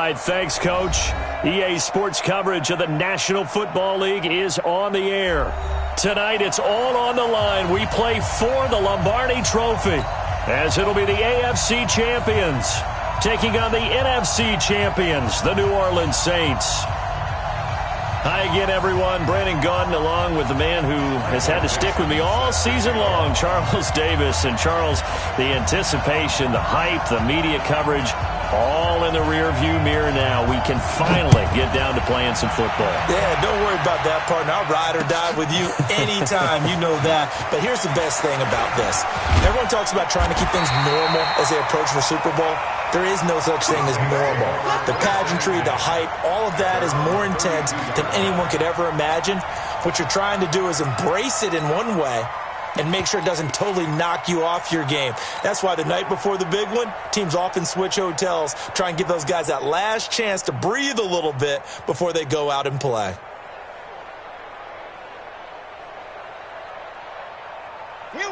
right, thanks, Coach. EA Sports coverage of the National Football League is on the air. Tonight, it's all on the line. We play for the Lombardi Trophy, as it'll be the AFC champions taking on the NFC champions, the New Orleans Saints. Hi again, everyone. Brandon Gaudin along with the man who has had to stick with me all season long, Charles Davis. And Charles, the anticipation, the hype, the media coverage, all in the rearview mirror now. We can finally get down to playing some football. Yeah, don't worry about that, partner. I'll ride or die with you anytime. You know that. But here's the best thing about this. Everyone talks about trying to keep things normal as they approach the Super Bowl. There is no such thing as normal. The pageantry, the hype, all of that is more intense than anyone could ever imagine. What you're trying to do is embrace it in one way and make sure it doesn't totally knock you off your game. That's why the night before the big one, teams often switch hotels, try and give those guys that last chance to breathe a little bit before they go out and play.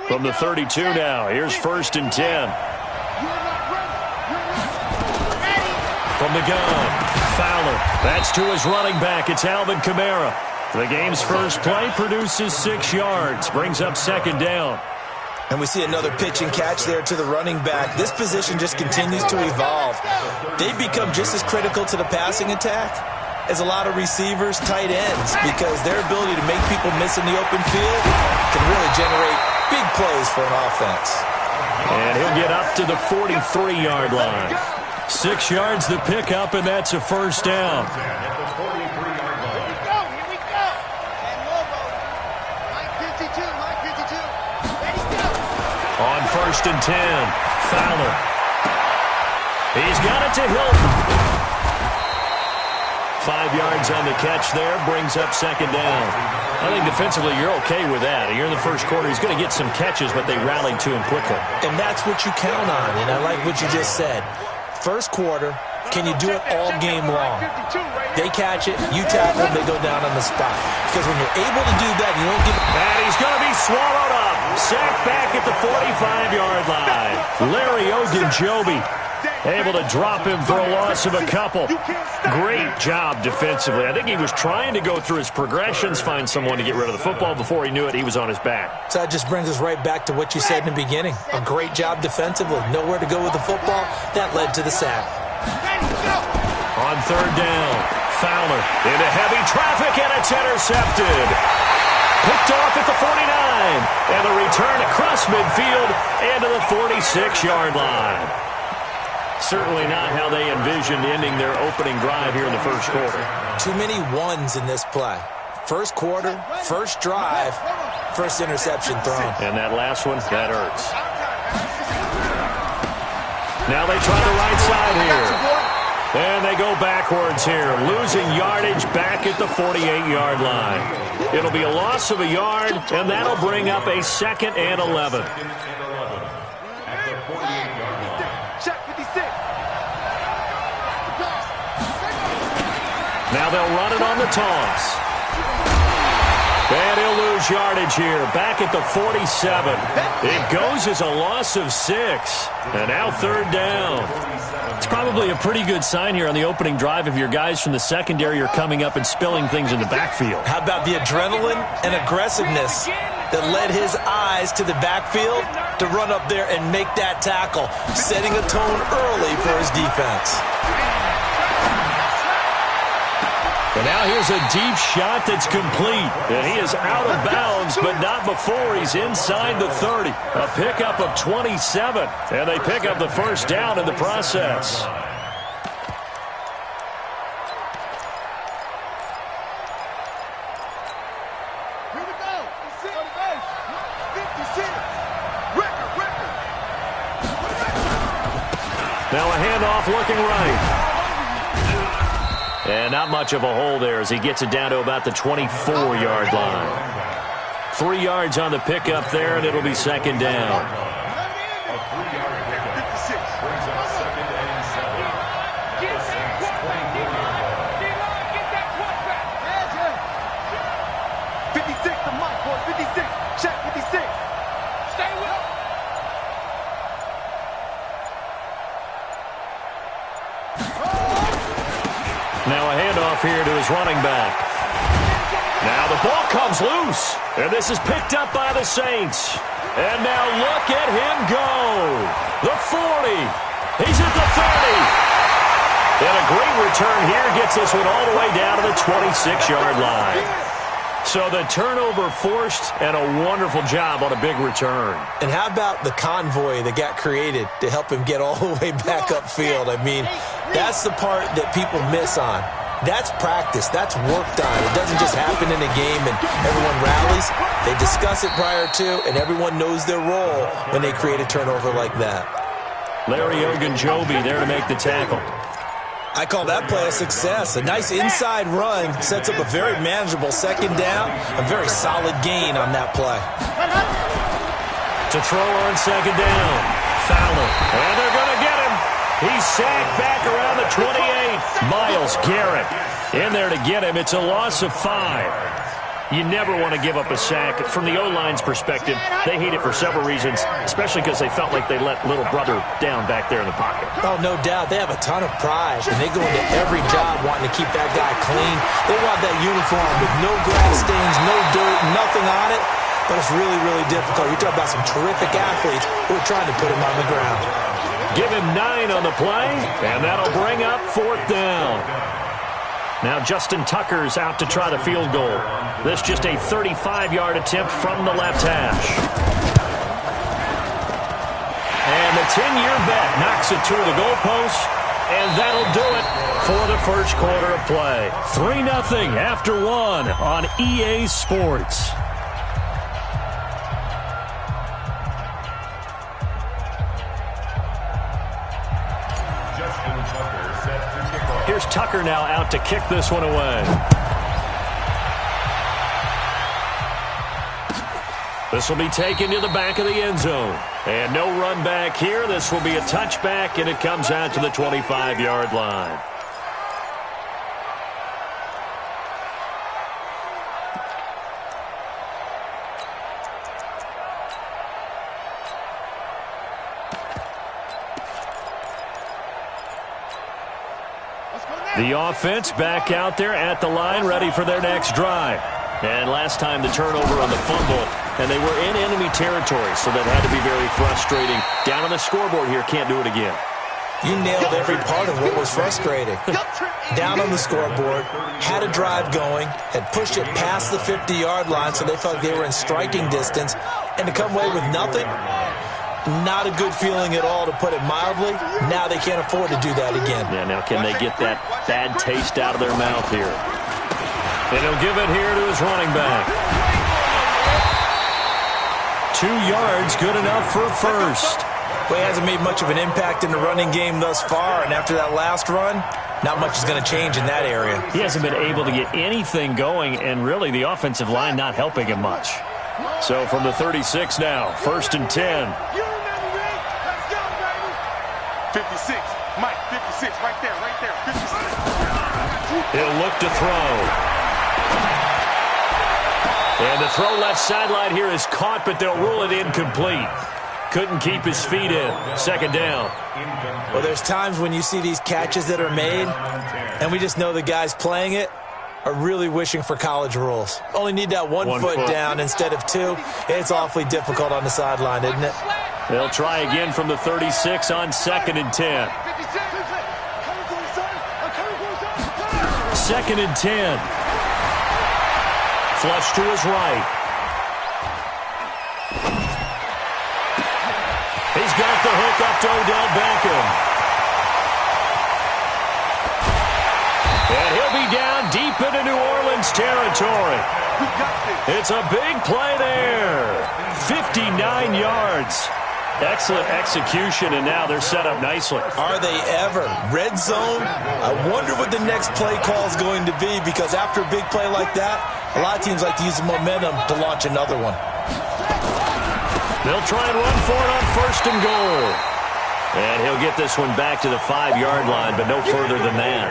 From the 32 now, here's 1st and 10. From the gun, Fowler. That's to his running back. It's Alvin Kamara. The game's first play produces 6 yards, brings up 2nd down. And we see another pitch and catch there to the running back. This position just continues to evolve. They've become just as critical to the passing attack as a lot of receivers, tight ends, because their ability to make people miss in the open field can really generate big plays for an offense. And he'll get up to the 43-yard line. 6 yards the pickup, and that's a 1st down. On 1st and 10, Fowler. He's got it to Hilton. 5 yards on the catch there, brings up 2nd down. I think defensively you're okay with that. You're in the first quarter. He's going to get some catches, but they rallied to him quickly. And that's what you count on, and I like what you just said. First quarter, can you do it all game long? They catch it, you tackle them, they go down on the spot. Because when you're able to do that, you don't give... And he's going to be swallowed up. Sacked back at the 45-yard line. Larry Ogunjobi able to drop him for a loss of a couple. Great job defensively. I think he was trying to go through his progressions, find someone to get rid of the football. Before he knew it, he was on his back. So that just brings us right back to what you said in the beginning. A great job defensively. Nowhere to go with the football. That led to the sack. On 3rd down, Fowler into heavy traffic, and it's intercepted. Picked off at the 49. And the return across midfield and to the 46-yard line. Certainly not how they envisioned ending their opening drive here in the first quarter. Too many ones in this play. First quarter, first drive, first interception thrown. And that last one, that hurts. Now they try the right side here. And they go backwards here, losing yardage back at the 48-yard line. It'll be a loss of a yard, and that'll bring up a 2nd and 11. Now they'll run it on the toss. And he'll lose yardage here, back at the 47. It goes as a loss of 6. And now 3rd down. It's probably a pretty good sign here on the opening drive if your guys from the secondary are coming up and spilling things in the backfield. How about the adrenaline and aggressiveness that led his eyes to the backfield to run up there and make that tackle, setting a tone early for his defense. And now here's a deep shot that's complete. And he is out of bounds, but not before he's inside the 30. A pickup of 27. And they pick up the 1st down in the process. Here we go. 56. Now a handoff looking right. And not much of a hole there as he gets it down to about the 24-yard line. 3 yards on the pickup there, and it'll be 2nd down. here to his running back. Now the ball comes loose, and this is picked up by the Saints. And now look at him go. The 40. He's at the 30. And a great return here gets this one all the way down to the 26-yard line. So the turnover forced, and a wonderful job on a big return. And how about the convoy that got created to help him get all the way back upfield? I mean, that's the part that people miss on. That's practice. That's worked on. It doesn't just happen in a game and everyone rallies. They discuss it prior to, and everyone knows their role when they create a turnover like that. Larry Ogunjobi there to make the tackle. I call that play a success. A nice inside run sets up a very manageable second down. A very solid gain on that play. To throw on second down. Fowler. And they're going to get him. He's sacked back around the 28. Myles Garrett in there to get him. It's a loss of 5. You never want to give up a sack. From the O-line's perspective, they hate it for several reasons, especially because they felt like they let little brother down back there in the pocket. Oh, no doubt. They have a ton of pride, and they go into every job wanting to keep that guy clean. They want that uniform with no grass stains, no dirt, nothing on it. But it's really, really difficult. You're talking about some terrific athletes who are trying to put him on the ground. Give him 9 on the play, and that'll bring up 4th down. Now Justin Tucker's out to try the field goal. This just a 35-yard attempt from the left hash. And the 10-year bet knocks it through the goalpost, and that'll do it for the first quarter of play. 3-0 after 1 on EA Sports. Here's Tucker now out to kick this one away. This will be taken to the back of the end zone. And no run back here. This will be a touchback, and it comes out to the 25-yard line. The offense back out there at the line, ready for their next drive. And last time the turnover on the fumble, and they were in enemy territory, so that had to be very frustrating. Down on the scoreboard here, can't do it again. You nailed every part of what was frustrating. Down on the scoreboard, had a drive going, had pushed it past the 50-yard line, so they felt like they were in striking distance, and to come away with nothing, not a good feeling at all, to put it mildly. Now they can't afford to do that again. Yeah, now can they get that bad taste out of their mouth here? And he'll give it here to his running back. 2 yards, good enough for first. Well, he hasn't made much of an impact in the running game thus far, and after that last run, not much is going to change in that area. He hasn't been able to get anything going, and really the offensive line not helping him much. So from the 36 now, 1st and 10. 56, Mike, 56, right there, 56. He'll look to throw. And the throw left sideline here is caught, but they'll rule it incomplete. Couldn't keep his feet in. 2nd down. Well, there's times when you see these catches that are made, and we just know the guys playing it are really wishing for college rules. Only need that one foot down instead of 2. It's awfully difficult on the sideline, isn't it? They'll try again from the 36 on 2nd and 10. 2nd and 10. Flush to his right. He's got the hook up to Odell Beckham. And he'll be down deep into New Orleans territory. It's a big play there. 59 yards. Excellent execution, and now they're set up nicely. Are they ever? Red zone? I wonder what the next play call is going to be, because after a big play like that, a lot of teams like to use the momentum to launch another one. They'll try and run for it on 1st and goal. And he'll get this one back to the 5-yard line, but no further than that.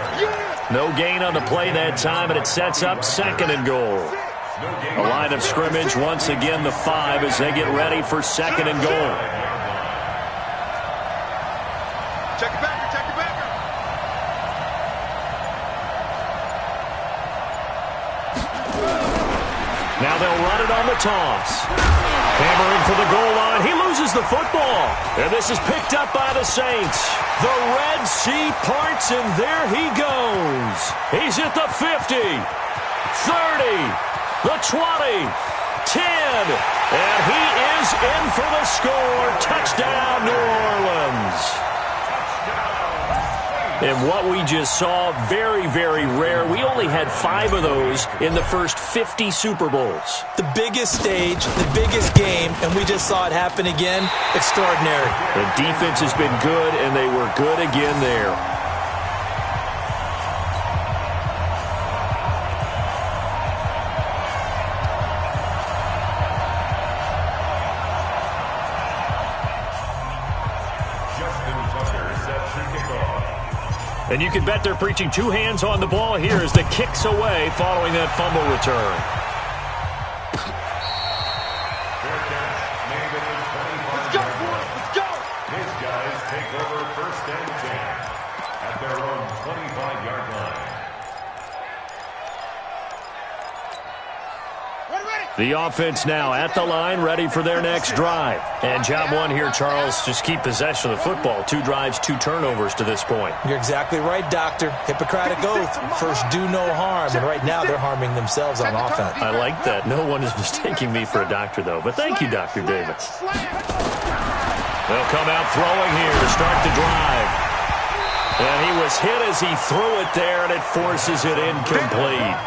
No gain on the play that time, and it sets up 2nd and goal. A line of scrimmage, once again the 5 as they get ready for 2nd and goal. Check it back, check it back. Now they'll run it on the toss. Hammering for the goal line. He loses the football. And this is picked up by the Saints. The Red Sea parts, and there he goes. He's at the 50, 30, the 20, 10. And he is in for the score. Touchdown, New Orleans. And what we just saw, very, very rare. We only had 5 of those in the first 50 Super Bowls. The biggest stage, the biggest game, and we just saw it happen again. Extraordinary. The defense has been good, and they were good again there. And you can bet they're preaching 2 hands on the ball here as the kick's away following that fumble return. Let's go, boys. Let's go. His guys take over 1st and 10 at their own 25-yard line. The offense now at the line, ready for their next drive. And job one here, Charles, just keep possession of the football. 2 drives, 2 turnovers to this point. You're exactly right, Doctor. Hippocratic oath. First, do no harm. And right now, they're harming themselves on offense. I like that. No one is mistaking me for a doctor, though. But thank you, Dr. Davis. They'll come out throwing here to start the drive. And he was hit as he threw it there, and it forces it incomplete.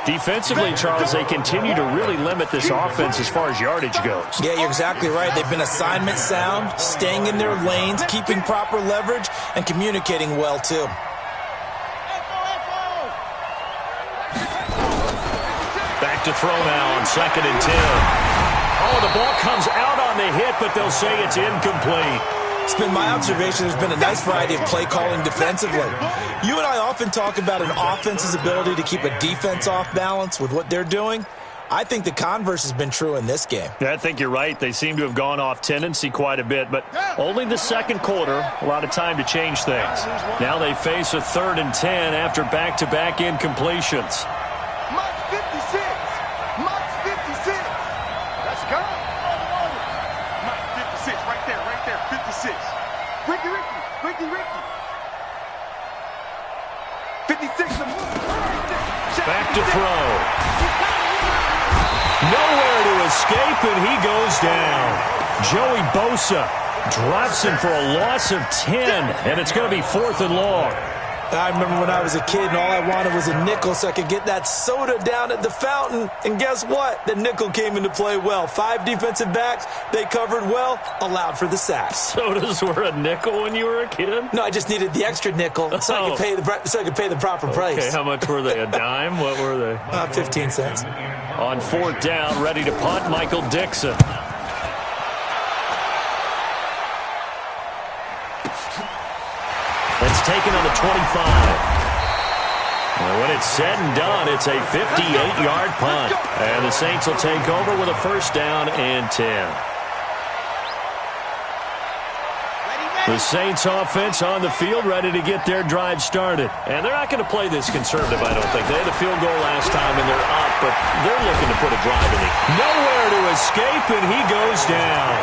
Defensively, Charles, they continue to really limit this offense as far as yardage goes. Yeah, you're exactly right. They've been assignment sound, staying in their lanes, keeping proper leverage, and communicating well, too. Back to throw now on 2nd and 10. Oh, the ball comes out on the hit, but they'll say it's incomplete. It's been my observation there's been a nice variety of play calling defensively. You and I often talk about an offense's ability to keep a defense off balance with what they're doing. I think the converse has been true in this game. Yeah, I think you're right. They seem to have gone off tendency quite a bit, but only the 2nd quarter, a lot of time to change things. Now they face a 3rd and 10 after back-to-back incompletions. Mark 56. Mark 56. Let's go. Mark 56, right there, 56. Ricky. 56. Back to throw. Nowhere to escape, and he goes down. Joey Bosa drops him for a loss of 10, and it's going to be 4th and long. I remember when I was a kid and all I wanted was a nickel so I could get that soda down at the fountain. And guess what? The nickel came into play well. 5 defensive backs, they covered well, allowed for the sacks. Sodas were a nickel when you were a kid? No, I just needed the extra nickel so I could pay the proper price. Okay, how much were they? A dime? What were they? 15 cents. On 4th down, ready to punt, Michael Dixon. It's taken on the 25. And when it's said and done, it's a 58-yard punt. And the Saints will take over with a 1st down and 10. The Saints offense on the field ready to get their drive started. And they're not going to play this conservative, I don't think. They had a field goal last time and they're up, but they're looking to put a drive in it. Nowhere to escape, and he goes down.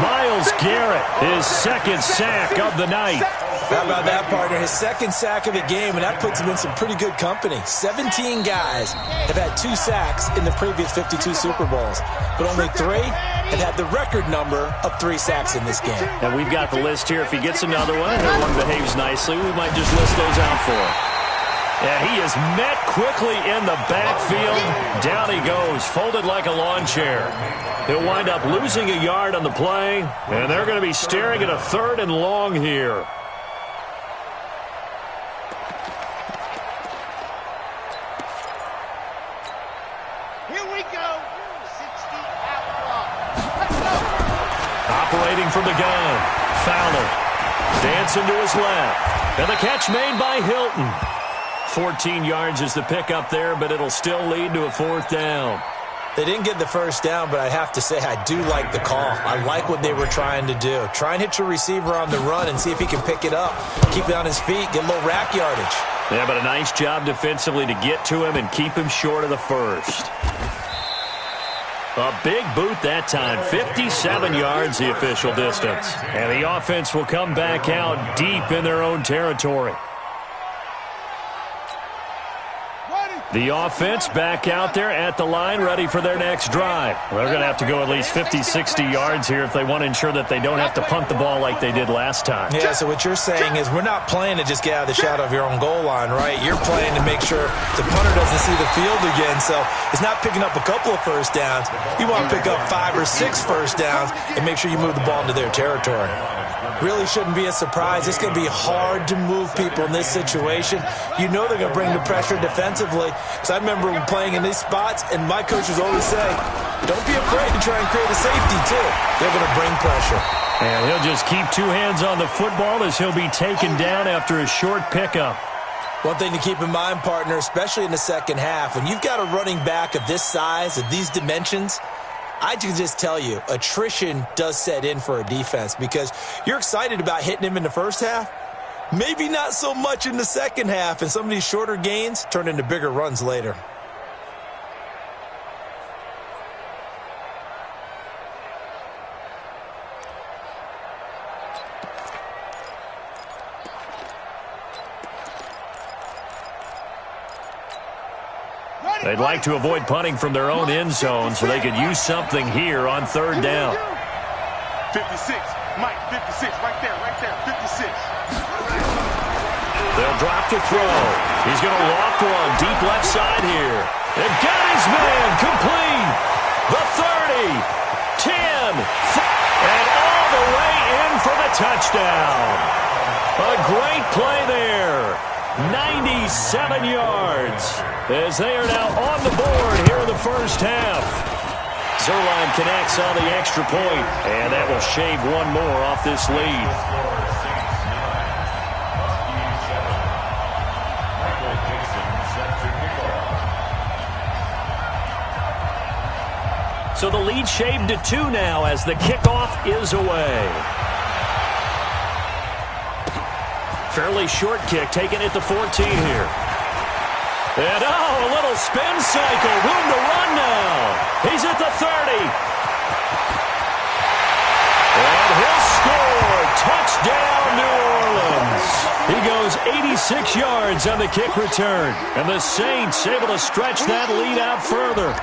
Myles Garrett, his 2nd sack of the night. How about that, partner? His 2nd sack of the game, and that puts him in some pretty good company. 17 guys have had 2 sacks in the previous 52 Super Bowls, but only 3 have had the record number of 3 sacks in this game. And we've got the list here. If he gets another one and everyone behaves nicely, we might just list those out for him. And he is met quickly in the backfield. Down he goes, folded like a lawn chair. He'll wind up losing a yard on the play, and they're going to be staring at a 3rd and long here. Operating from the gun, Fowler, dancing to his left, and the catch made by Hilton. 14 yards is the pickup there, but it'll still lead to a 4th down. They didn't get the 1st down, but I have to say I do like the call. I like what they were trying to do. Try and hit your receiver on the run and see if he can pick it up, keep it on his feet, get a little rack yardage. Yeah, but a nice job defensively to get to him and keep him short of the 1st. A big boot that time. 57 yards the official distance. And the offense will come back out deep in their own territory. The offense back out there at the line, ready for their next drive. They're going to have to go at least 50, 60 yards here if they want to ensure that they don't have to punt the ball like they did last time. Yeah, so what you're saying is we're not playing to just get out of the shadow of your own goal line, right? You're playing to make sure the punter doesn't see the field again. So it's not picking up a couple of first downs. You want to pick up 5 or 6 first downs and make sure you move the ball into their territory. Really shouldn't be a surprise. It's going to be hard to move people in this situation. You know they're going to bring the pressure defensively. Because I remember playing in these spots, and my coaches always say, don't be afraid to try and create a safety, too. They're going to bring pressure. And he'll just keep 2 hands on the football as he'll be taken down after a short pickup. One thing to keep in mind, partner, especially in the second half, when you've got a running back of this size, of these dimensions, I can just tell you, attrition does set in for a defense because you're excited about hitting him in the first half. Maybe not so much in the second half, and some of these shorter gains turn into bigger runs later. They'd like to avoid punting from their own end zone so they could use something here on third down. 56, Mike, 56, right there, 56. They'll drop to throw. He's going to loft one deep left side here. And got his man complete. The 30, 10, and all the way in for the touchdown. A great play there. 97 yards as they are now on the board here in the first half. Zerline connects on the extra point, and that will shave one more off this lead. So the lead shaved to 2 now as the kickoff is away. Fairly short kick, taking it to 14 here. And, a little spin cycle. Room to run now. He's at the 30. And he'll score. Touchdown, New Orleans. He goes 86 yards on the kick return. And the Saints able to stretch that lead out further.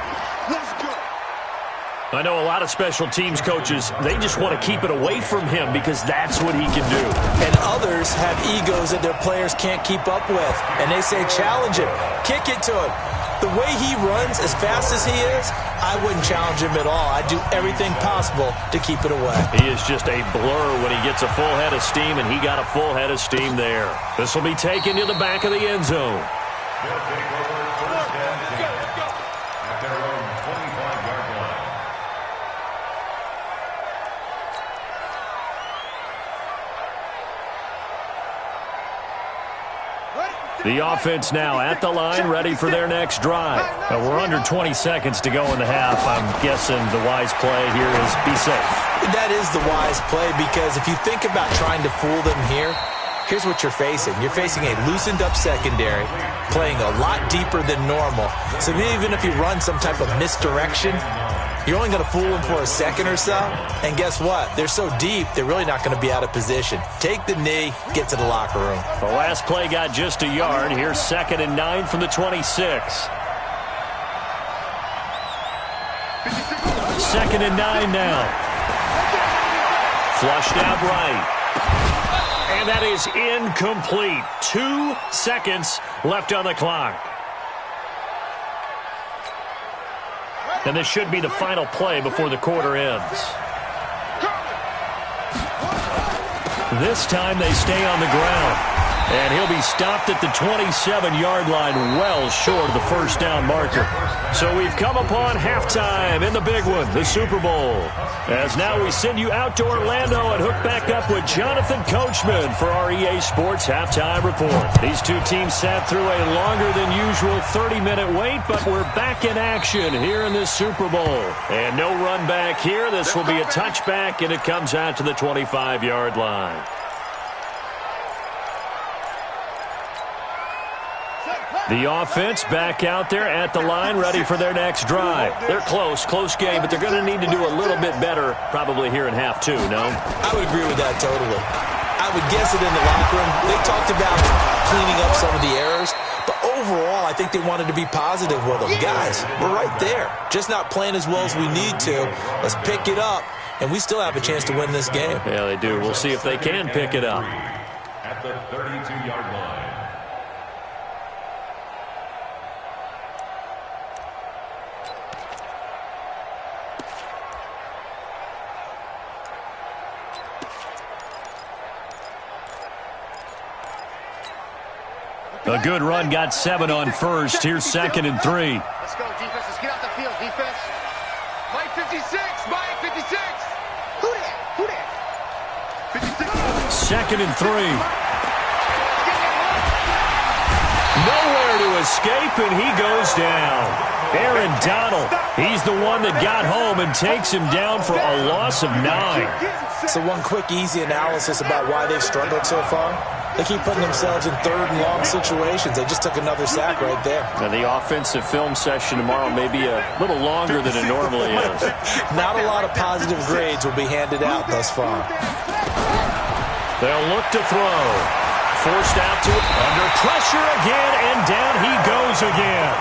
I know a lot of special teams coaches, they just want to keep it away from him because that's what he can do. And others have egos that their players can't keep up with. And they say, challenge him. Kick it to him. The way he runs, as fast as he is, I wouldn't challenge him at all. I'd do everything possible to keep it away. He is just a blur when he gets a full head of steam, and he got a full head of steam there. This will be taken to the back of the end zone. They'll take over first and 10 at their own 25-yard line. The offense now at the line, ready for their next drive. Now we're under 20 seconds to go in the half. I'm guessing the wise play here is be safe. That is the wise play because if you think about trying to fool them here, here's what you're facing. You're facing a loosened up secondary, playing a lot deeper than normal. So even if you run some type of misdirection, you're only going to fool them for a second or so. And guess what? They're so deep, they're really not going to be out of position. Take the knee, get to the locker room. The last play got just a yard. Here's 2nd and 9 from the 26. 2nd and 9 now. Flushed out right. And that is incomplete. 2 seconds left on the clock. And this should be the final play before the quarter ends. This time they stay on the ground. And he'll be stopped at the 27-yard line, well short of the first down marker. So we've come upon halftime in the big one, the Super Bowl. As now we send you out to Orlando and hook back up with Jonathan Coachman for our EA Sports Halftime Report. These two teams sat through a longer than usual 30-minute wait, but we're back in action here in this Super Bowl. And no run back here. This will be a touchback, and it comes out to the 25-yard line. The offense back out there at the line, ready for their next drive. They're close game, but they're going to need to do a little bit better probably here in half two, no? I would agree with that totally. I would guess it in the locker room. They talked about cleaning up some of the errors, but overall, I think they wanted to be positive with them. Guys, we're right there. Just not playing as well as we need to. Let's pick it up, and we still have a chance to win this game. Yeah, they do. We'll see if they can pick it up. At the 32-yard line. A good run, got 7 on first. Here's 2nd and 3. Let's go, defense. Let's get out the field, defense. Mike 56. Mike 56. Who that? Who that? 56. 2nd and 3. Nowhere to escape, and he goes down. Aaron Donald, he's the one that got home and takes him down for a loss of 9. So one quick, easy analysis about why they've struggled so far. They keep putting themselves in 3rd and long situations. They just took another sack right there. Now, the offensive film session tomorrow may be a little longer than it normally is. Not a lot of positive grades will be handed out thus far. They'll look to throw. Forced out to it. Under pressure again, and down he goes again.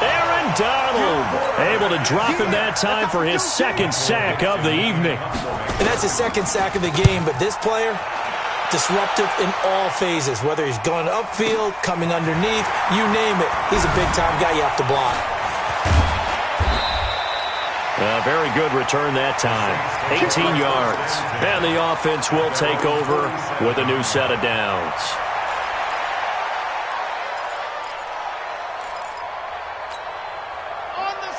Aaron Donald able to drop him that time for his 2nd sack of the evening. And that's his 2nd sack of the game, but this player, disruptive in all phases, whether he's going upfield, coming underneath, you name it. He's a big-time guy you have to block. A very good return that time. 18 yards. And the offense will take over with a new set of downs.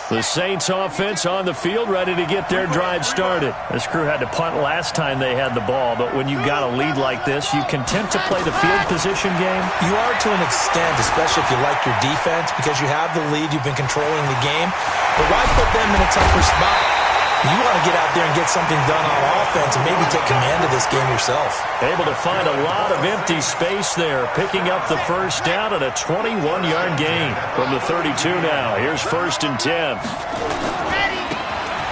The Saints offense on the field, ready to get their drive started. This crew had to punt last time they had the ball, but when you've got a lead like this, you content to play the field position game? You are to an extent, especially if you like your defense, because you have the lead, you've been controlling the game. But why put them in a tougher spot? You want to get out there and get something done on offense and maybe take command of this game yourself. Able to find a lot of empty space there, picking up the first down at a 21-yard gain from the 32 now. Here's 1st and 10.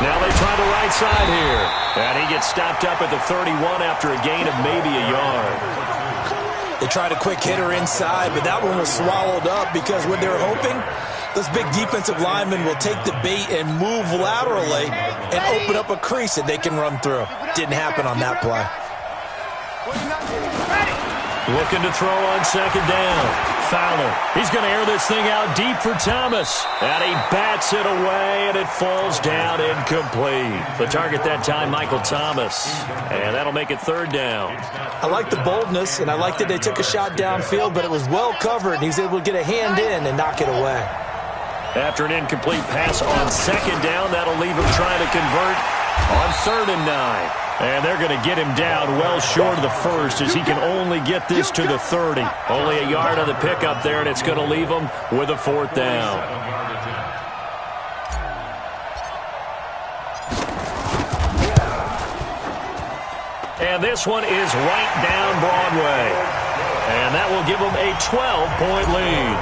Now they try the right side here. And he gets stopped up at the 31 after a gain of maybe a yard. They tried a quick hitter inside, but that one was swallowed up because what they're hoping, those big defensive linemen will take the bait and move laterally and open up a crease that they can run through. Didn't happen on that play. Looking to throw on 2nd down. Fowler. He's going to air this thing out deep for Thomas. And he bats it away, and it falls down incomplete. The target that time, Michael Thomas. And that'll make it 3rd down. I like the boldness, and I like that they took a shot downfield, but it was well covered, and he was able to get a hand in and knock it away. After an incomplete pass on 2nd down, that'll leave him trying to convert on 3rd and 9. And they're going to get him down well short of the first as he can only get this to the 30. Only a yard on the pickup there, and it's going to leave him with a 4th down. And this one is right down Broadway. And that will give them a 12-point lead.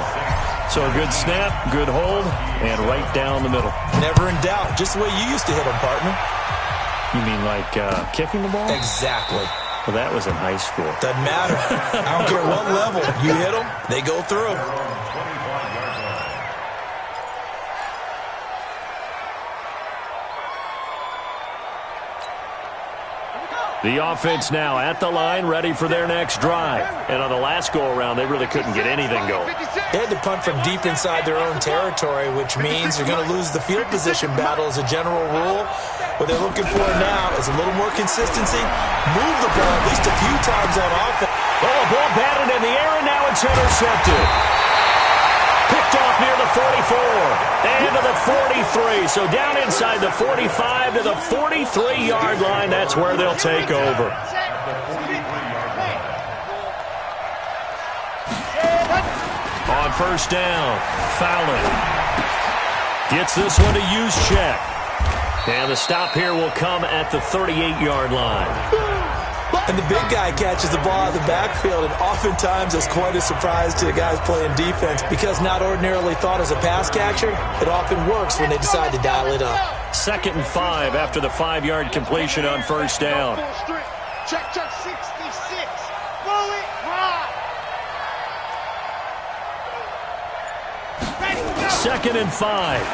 So a good snap, good hold, and right down the middle. Never in doubt. Just the way you used to hit them, partner. You mean like kicking the ball? Exactly. Well, that was in high school. Doesn't matter. I don't care what level. You hit them, they go through. The offense now at the line, ready for their next drive. And on the last go-around, they really couldn't get anything going. They had to punt from deep inside their own territory, which means they're going to lose the field position battle as a general rule. What they're looking for now is a little more consistency. Move the ball at least a few times on offense. Oh, a ball batted in the air, and now it's intercepted. Picked off near the 44 and to the 43. So down inside the 45 to the 43-yard line. That's where they'll take over. On 1st down, Fowler gets this one to Juszczyk. And the stop here will come at the 38-yard line. And the big guy catches the ball out of the backfield, and oftentimes it's quite a surprise to the guys playing defense because not ordinarily thought as a pass catcher, it often works when they decide to dial it up. 2nd and 5 after the 5-yard completion on first down. Check, 66. Blow it, ride. 2nd and 5.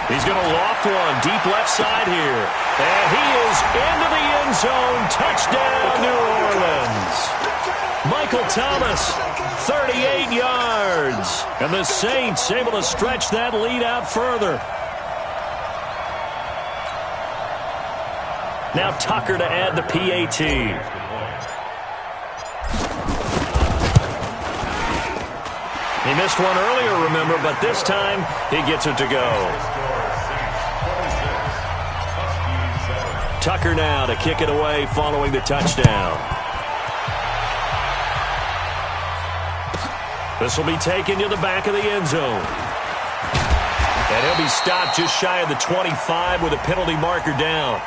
He's going to loft one deep left side here. And he is into the end zone. Touchdown, New Orleans. Michael Thomas, 38 yards. And the Saints able to stretch that lead out further. Now Tucker to add the PAT. He missed one earlier, remember, but this time he gets it to go. Tucker now to kick it away following the touchdown. This will be taken to the back of the end zone. And he'll be stopped just shy of the 25 with a penalty marker down.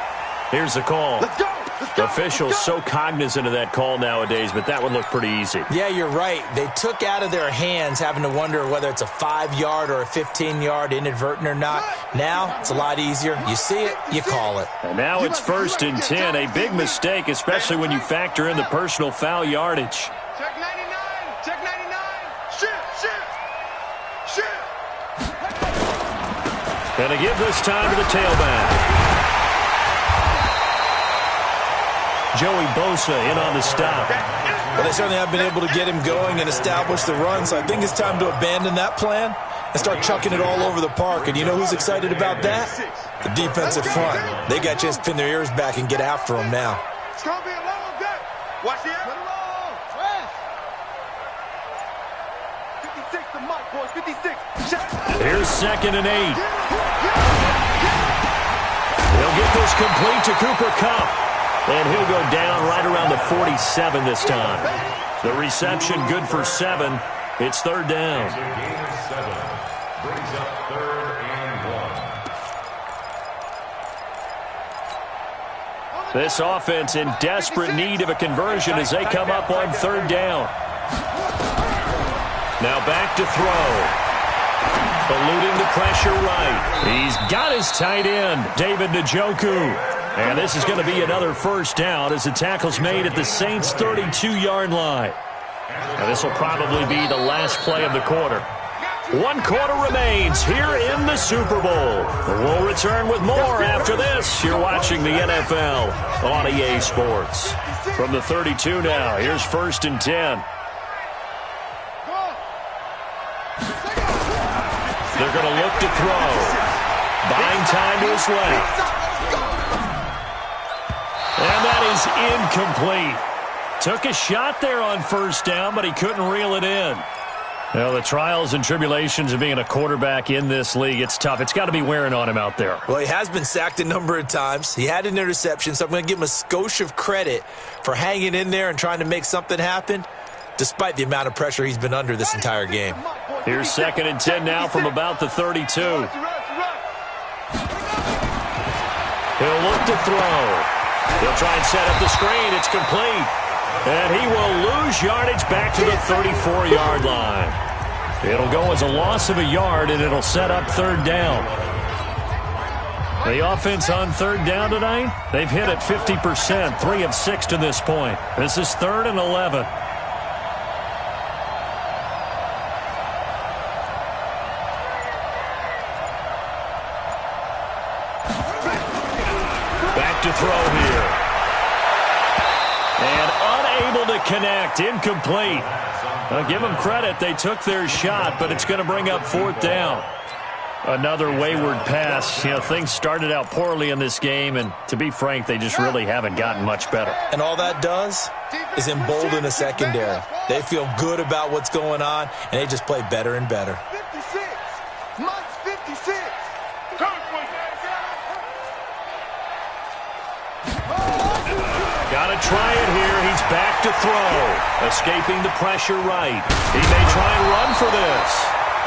Here's the call. Let's go. The officials so cognizant of that call nowadays, but that would look pretty easy. Yeah, you're right. They took out of their hands having to wonder whether it's a 5-yard or a 15-yard inadvertent or not. Now, it's a lot easier. You see it, you call it. And now it's 1st and 10. A big mistake, especially when you factor in the personal foul yardage. Check 99. Check 99. Shoot. And to give this time to the tailback. Joey Bosa in on the stop. Well, they certainly have been able to get him going and establish the run, so I think it's time to abandon that plan and start chucking it all over the park. And you know who's excited about that? The defensive front. They got a chance to pin their ears back and get after him now. It's going to be a long day. Watch the air. 56 to Mike, boys. 56. Here's 2nd and 8. He'll get this complete to Cooper Kupp. And he'll go down right around the 47 this time. The reception good for 7. It's 3rd down. A gain of 7 brings up 3rd and 1. This offense in desperate need of a conversion as they come up on 3rd down. Now back to throw. Eluding the pressure right. He's got his tight end, David Njoku. And this is going to be another 1st down as the tackle's made at the Saints' 32-yard line. Now this will probably be the last play of the quarter. 1 quarter remains here in the Super Bowl. We'll return with more after this. You're watching the NFL on EA Sports. From the 32 now, here's 1st and 10. They're going to look to throw. Buying time to his left. And that is incomplete. Took a shot there on 1st down, but he couldn't reel it in. Well, the trials and tribulations of being a quarterback in this league, it's tough. It's got to be wearing on him out there. Well, he has been sacked a number of times. He had an interception, so I'm going to give him a skosh of credit for hanging in there and trying to make something happen, despite the amount of pressure he's been under this entire game. Here's 2nd and 10 now from about the 32. He'll look to throw. He'll try and set up the screen. It's complete. And he will lose yardage back to the 34-yard line. It'll go as a loss of a yard, and it'll set up 3rd down. The offense on 3rd down tonight, they've hit it 50%, 3 of 6 to this point. This is 3rd and 11. Back to throw here. And unable to connect, incomplete. I'll give them credit. They took their shot, but it's going to bring up 4th down. Another wayward pass. You know, things started out poorly in this game, and to be frank, they just really haven't gotten much better. And all that does is embolden the secondary. They feel good about what's going on, and they just play better and better. 56. Mike's 56. Got to try it here. He's back to throw. Escaping the pressure right. He may try and run for this.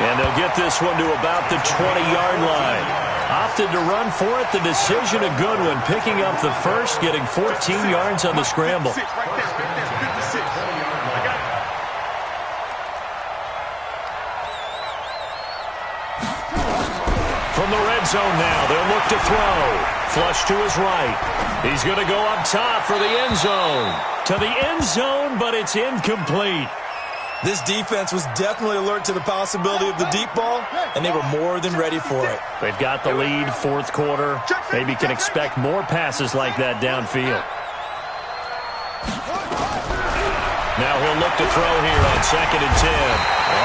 And they'll get this one to about the 20-yard line. opted to run for it. The decision a good one, picking up the first, getting 14 yards on the scramble. 56, right there, 56. I got it. From the red zone now, they'll look to throw. Flush to his right. He's going to go up top for the end zone. To the end zone, but it's incomplete. This defense was definitely alert to the possibility of the deep ball, and they were more than ready for it. They've got the lead, fourth quarter. Maybe can expect more passes like that downfield. Now he'll look to throw here on 2nd and 10.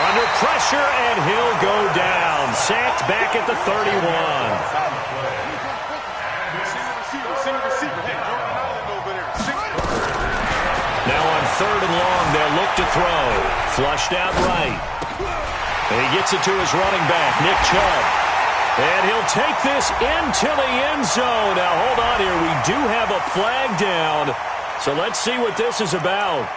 Under pressure, and he'll go down. Sacked back at the 31. Now on 3rd and long, they'll look to throw. Flushed out right. And he gets it to his running back, Nick Chubb. And he'll take this into the end zone. Now hold on here. We do have a flag down. So let's see what this is about.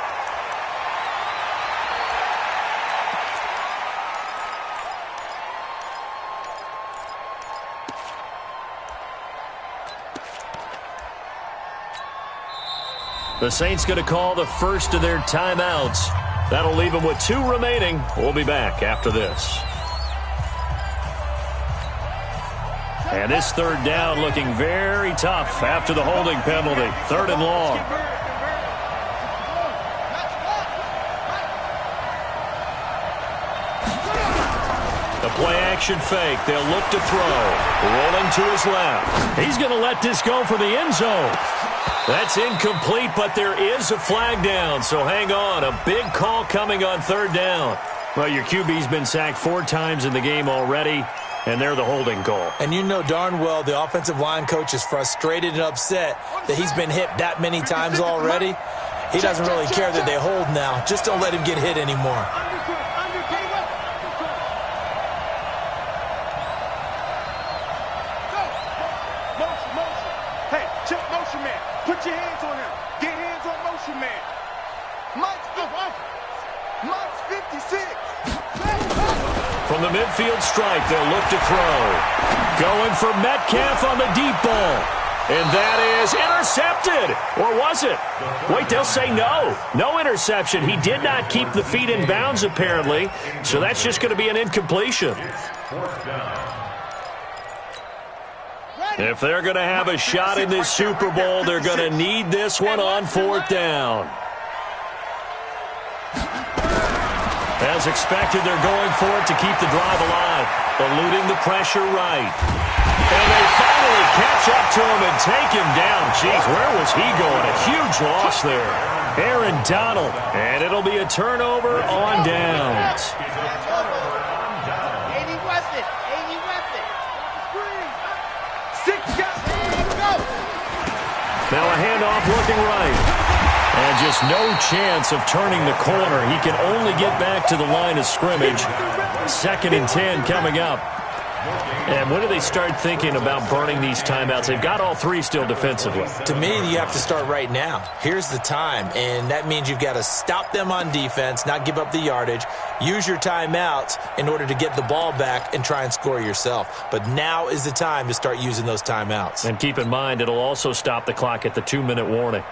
The Saints going to call the first of their timeouts. That'll leave them with 2 remaining. We'll be back after this. And this 3rd down looking very tough after the holding penalty. 3rd and long. The play action fake. They'll look to throw. Rolling to his left. He's going to let this go for the end zone. That's incomplete, but there is a flag down, so hang on. A big call coming on 3rd down. Well, your QB's been sacked 4 times in the game already, and they're the holding call. And you know darn well the offensive line coach is frustrated and upset that he's been hit that many times already. He doesn't really care that they hold now. Just don't let him get hit anymore. Put your hands on him. Get hands on motion man. Mike's 56. From the midfield stripe, they'll look to throw. Going for Metcalf on the deep ball. And that is intercepted. Or was it? Wait, they'll say no. No interception. He did not keep the feet in bounds, apparently. So that's just going to be an incompletion. If they're going to have a shot in this Super Bowl, they're going to need this one on 4th down. As expected, they're going for it to keep the drive alive. Eluding the pressure right. And they finally catch up to him and take him down. Jeez, where was he going? A huge loss there. Aaron Donald. And it'll be a turnover on downs. Now a handoff looking right. And just no chance of turning the corner. He can only get back to the line of scrimmage. 2nd and 10 coming up. And when do they start thinking about burning these timeouts? They've got all 3 still defensively. To me, you have to start right now. Here's the time, and that means you've got to stop them on defense, not give up the yardage, use your timeouts in order to get the ball back and try and score yourself. But now is the time to start using those timeouts. And keep in mind, it'll also stop the clock at the 2-minute warning.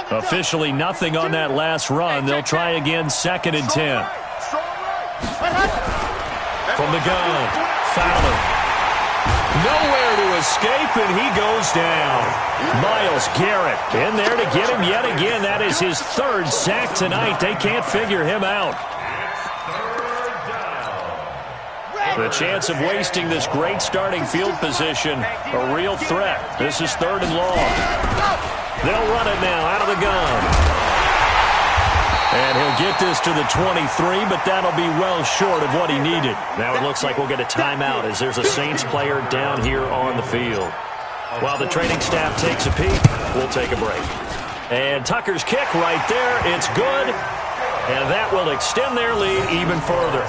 Officially nothing on that last run. They'll try again, 2nd and 10. From the gun, Fowler. Nowhere to escape, and he goes down. Myles Garrett in there to get him yet again. That is his 3rd sack tonight. They can't figure him out. The chance of wasting this great starting field position, a real threat. This is 3rd and long. They'll run it now out of the gun. And he'll get this to the 23, but that'll be well short of what he needed. Now it looks like we'll get a timeout as there's a Saints player down here on the field. While the training staff takes a peek, we'll take a break. And Tucker's kick right there. It's good. And that will extend their lead even further.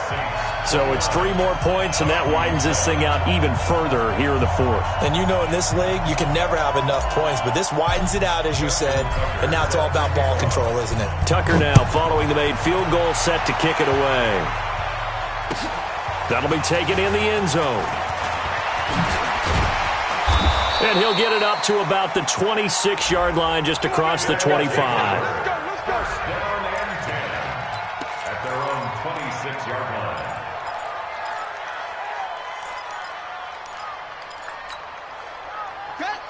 So it's 3 more points, and that widens this thing out even further here in the 4th. And you know in this league, you can never have enough points, but this widens it out, as you said, and now it's all about ball control, isn't it? Tucker now following the made field goal, set to kick it away. That'll be taken in the end zone. And he'll get it up to about the 26-yard line, just across the 25. First down and 10 at their own 26-yard line.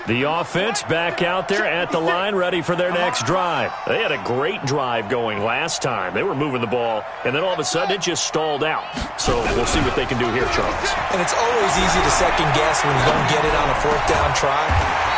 The offense back out there at the line, ready for their next drive. They had a great drive going last time. They were moving the ball, and then all of a sudden it just stalled out. So we'll see what they can do here, Charles. And it's always easy to second guess when you don't get it on a fourth down try.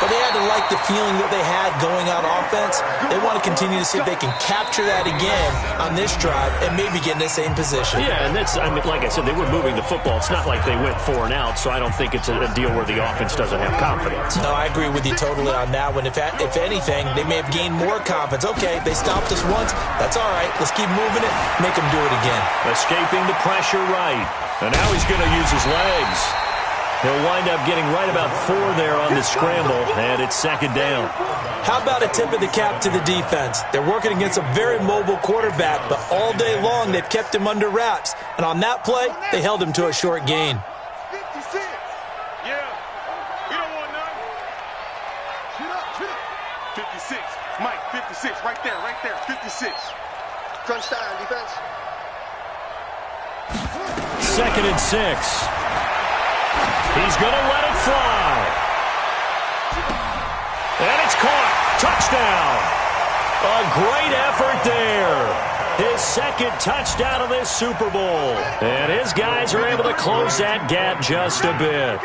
But they had to like the feeling that they had going out offense. They want to continue to see if they can capture that again on this drive and maybe get in the same position. Yeah, and that's, I mean, like I said, they were moving the football. It's not like they went 4 and out, so I don't think it's a deal where the offense doesn't have confidence. No, I agree with you totally on that one. If anything, they may have gained more confidence. Okay, they stopped us once. That's all right. Let's keep moving it. Make them do it again. Escaping the pressure right. And now he's going to use his legs. He'll wind up getting right about 4 there on the scramble, and it's second down. How about a tip of the cap to the defense? They're working against a very mobile quarterback, but all day long they've kept him under wraps. And on that play, they held him to a short gain. 56. Yeah. We don't want none. Shoot up, shoot up. 56. Mike, 56. Right there, 56. Crunch time, defense. Second and 6. He's going to let it fly. And it's caught. Touchdown. A great effort there. His second touchdown of this Super Bowl. And his guys are able to close that gap just a bit.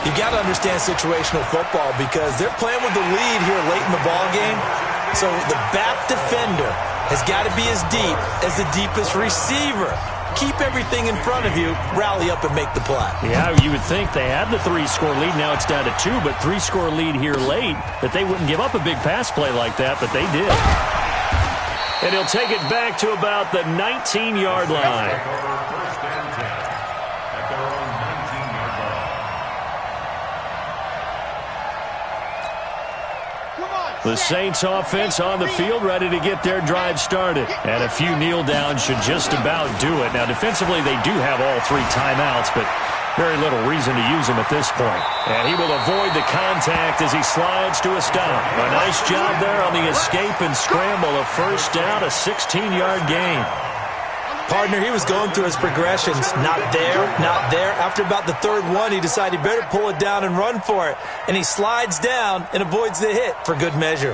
You got to understand situational football because they're playing with the lead here late in the ball game. So the back defender has got to be as deep as the deepest receiver. Keep everything in front of you, rally up and make the play. Yeah, you would think they had the 3-score lead. Now it's down to 2, but 3-score lead here late, that they wouldn't give up a big pass play like that, but they did. And he'll take it back to about the 19-yard line. First and 10 at their own 19-yard line. The Saints offense on the field, ready to get their drive started. And a few kneel downs should just about do it. Now, defensively, they do have all 3 timeouts, but very little reason to use them at this point. And he will avoid the contact as he slides to a stop. A nice job there on the escape and scramble. A first down, a 16-yard gain. Partner, he was going through his progressions. Not there, not there. After about the third one, he decided he better pull it down and run for it. And he slides down and avoids the hit for good measure.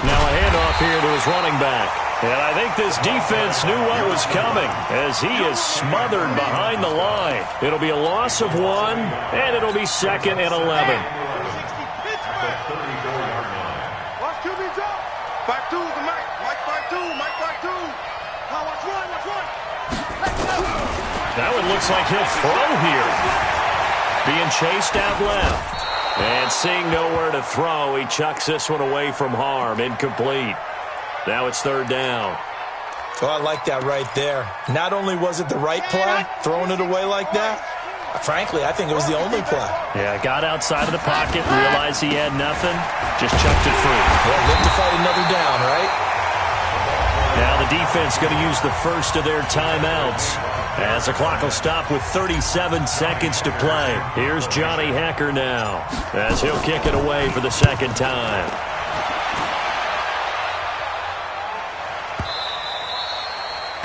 Now a handoff here to his running back. And I think this defense knew what was coming as he is smothered behind the line. It'll be a loss of 1, and it'll be second and 11. Watch QB drop. 5-2 to Mike. Mike 5-2. Mike 5-2. Now watch run. That one looks like he'll throw here. Being chased out left. And seeing nowhere to throw, he chucks this one away from harm. Incomplete. Now it's third down. Oh, I like that right there. Not only was it the right play, throwing it away like that, frankly, I think it was the only play. Yeah, got outside of the pocket, realized he had nothing, just chucked it free. Well, live to fight another down, right? Now the defense going to use the first of their timeouts as the clock will stop with 37 seconds to play. Here's Johnny Hecker now as he'll kick it away for the second time.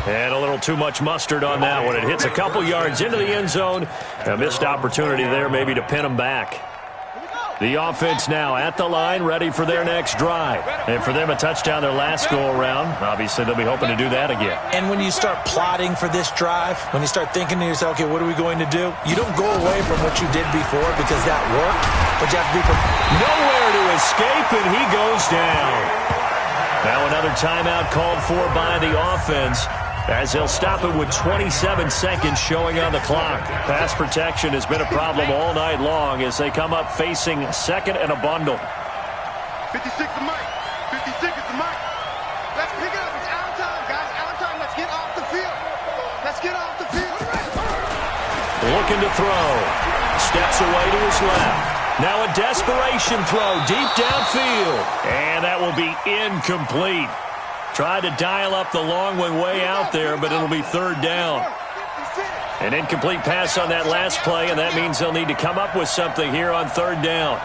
And a little too much mustard on that one. It hits a couple yards into the end zone. A missed opportunity there maybe to pin him back. The offense now at the line, ready for their next drive. And for them, a touchdown their last go-around. Obviously, they'll be hoping to do that again. And when you start plotting for this drive, when you start thinking to yourself, okay, what are we going to do? You don't go away from what you did before because that worked, but you have to be nowhere to escape, and he goes down. Now another timeout called for by the offense, as they'll stop it with 27 seconds showing on the clock. Pass protection has been a problem all night long as they come up facing second and a bundle. 56 to Mike. 56 is to Mike. Let's pick it up. It's out of time, guys. Out of time. Let's get off the field. Let's get off the field. Looking to throw. Steps away to his left. Now a desperation throw deep downfield. And that will be incomplete. Tried to dial up the long one way out there, but it'll be third down. An incomplete pass on that last play, and that means they'll need to come up with something here on third down.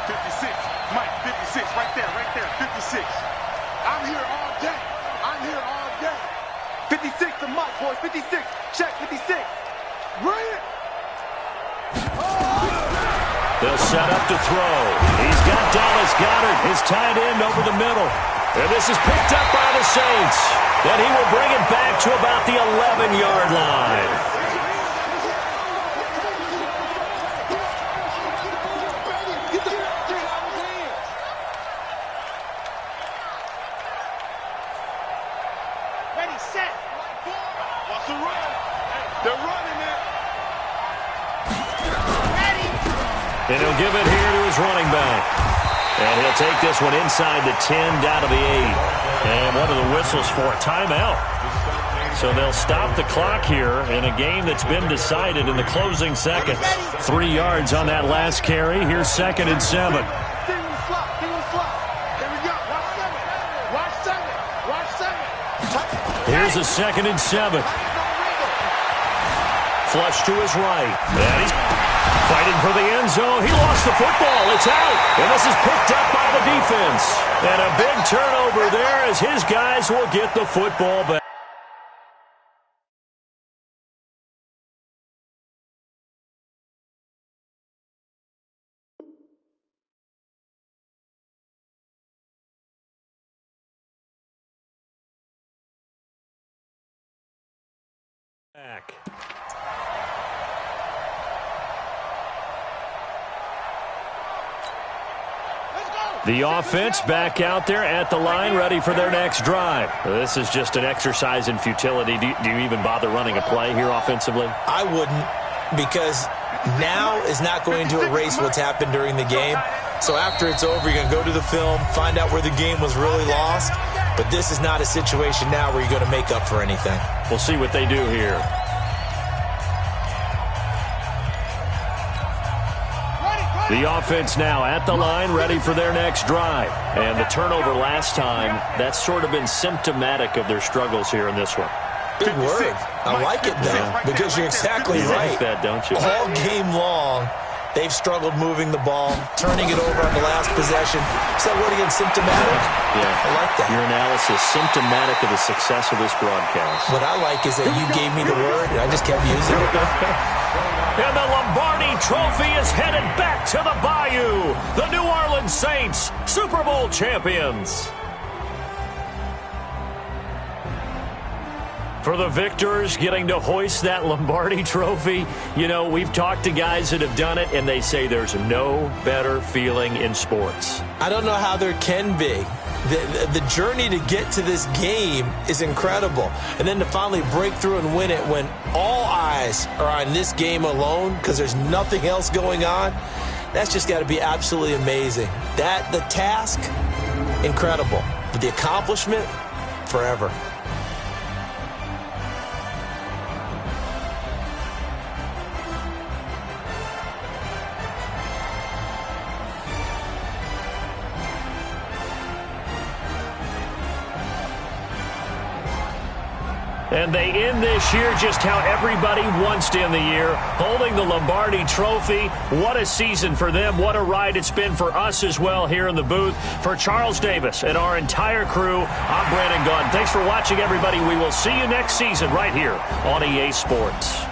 56. Mike, 56. Right there, 56. I'm here all day. I'm here all day. 56 to Mike, boys. 56. Check, 56. Bring it. They'll set up to throw. He's got Dallas Goedert, his tight end, over the middle. And this is picked up by the Saints. Then he will bring it back to about the 11-yard line. Ready, set. Watch the run. They're running it. And he'll give it here to his running back. And he'll take this one inside the 10, down to the 8. And what are the whistles for? Timeout. So they'll stop the clock here in a game that's been decided in the closing seconds. 3 yards on that last carry. Here's 2nd and 7. Here we go. Watch 7. Watch 7. Here's a 2nd and 7. Flush to his right. And he's fighting for the end zone. He lost the football. It's out. And this is picked up by the defense. And a big turnover there as his guys will get the football back. The offense back out there at the line, ready for their next drive. This is just an exercise in futility. Do you even bother running a play here offensively? I wouldn't, because now is not going to erase what's happened during the game. So after it's over, you're going to go to the film, find out where the game was really lost. But this is not a situation now where you're going to make up for anything. We'll see what they do here. The offense now at the line, ready for their next drive. And the turnover last time, that's sort of been symptomatic of their struggles here in this one. Big word. I like it, though, because you're exactly right. You like that, don't you? All game long, they've struggled moving the ball, turning it over on the last possession. Is that word again, symptomatic? Yeah. I like that. Your analysis, symptomatic of the success of this broadcast. What I like is that you gave me the word, and I just kept using it. And the Lombardi Trophy is headed back to the Bayou. The New Orleans Saints, Super Bowl champions. For the victors getting to hoist that Lombardi Trophy, you know, we've talked to guys that have done it, and they say there's no better feeling in sports. I don't know how there can be. The journey to get to this game is incredible. And then to finally break through and win it when all eyes are on this game alone because there's nothing else going on, that's just got to be absolutely amazing. The task, incredible. But the accomplishment, forever. And they end this year just how everybody wants to end the year, holding the Lombardi Trophy. What a season for them. What a ride it's been for us as well here in the booth. For Charles Davis and our entire crew, I'm Brandon Gaudin. Thanks for watching, everybody. We will see you next season right here on EA Sports.